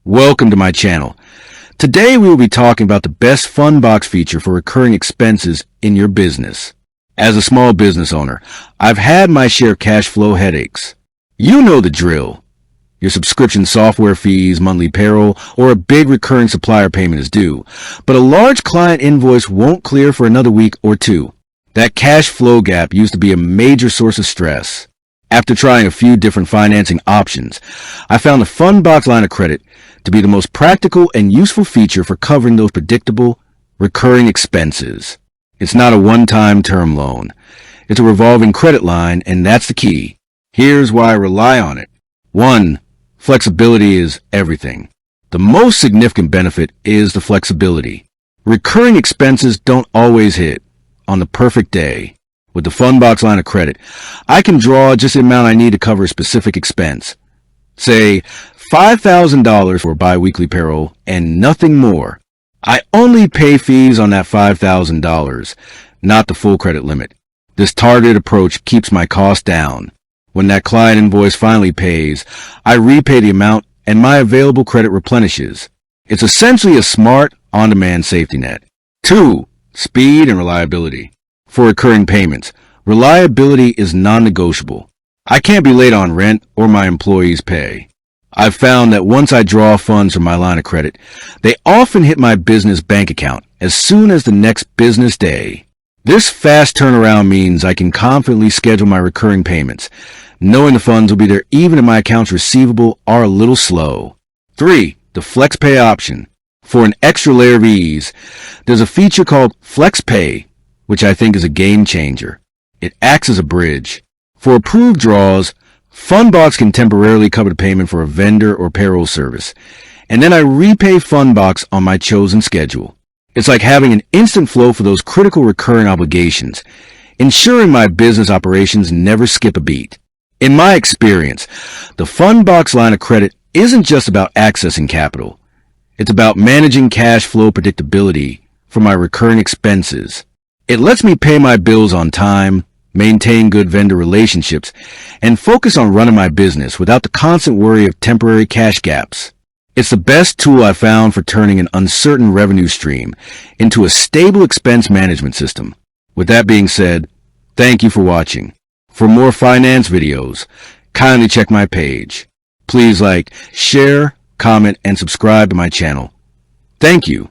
Welcome to my channel. Today we will be talking about the best Fundbox feature for recurring expenses in your business. As a small business owner, I've had my share of cash flow headaches. You know the drill. Your subscription software fees, monthly payroll, or a big recurring supplier payment is due, but a large client invoice won't clear for another week or two. That cash flow gap used to be a major source of stress. After trying a few different financing options, I found the Fundbox line of credit to be the most practical and useful feature for covering those predictable, recurring expenses. It's not a one-time term loan. It's a revolving credit line, and that's the key. Here's why I rely on it. 1. Flexibility is everything. The most significant benefit is the flexibility. Recurring expenses don't always hit on the perfect day. With the Fundbox line of credit, I can draw just the amount I need to cover a specific expense. Say, $5,000 for bi-weekly payroll and nothing more. I only pay fees on that $5,000, not the full credit limit. This targeted approach keeps my costs down. When that client invoice finally pays, I repay the amount and my available credit replenishes. It's essentially a smart, on-demand safety net. 2. Speed and reliability. For recurring payments, reliability is non-negotiable. I can't be late on rent or my employees' pay. I've found that once I draw funds from my line of credit, they often hit my business bank account as soon as the next business day. This fast turnaround means I can confidently schedule my recurring payments, knowing the funds will be there even if my accounts receivable are a little slow. 3. The FlexPay option. For an extra layer of ease, there's a feature called FlexPay, which I think is a game changer. It acts as a bridge. For approved draws, Fundbox can temporarily cover the payment for a vendor or payroll service, and then I repay Fundbox on my chosen schedule. It's like having an instant flow for those critical recurring obligations, ensuring my business operations never skip a beat. In my experience, the Fundbox line of credit isn't just about accessing capital. It's about managing cash flow predictability for my recurring expenses. It lets me pay my bills on time, maintain good vendor relationships, and focus on running my business without the constant worry of temporary cash gaps. It's the best tool I've found for turning an uncertain revenue stream into a stable expense management system. With that being said, thank you for watching. For more finance videos, kindly check my page. Please like, share, comment, and subscribe to my channel. Thank you.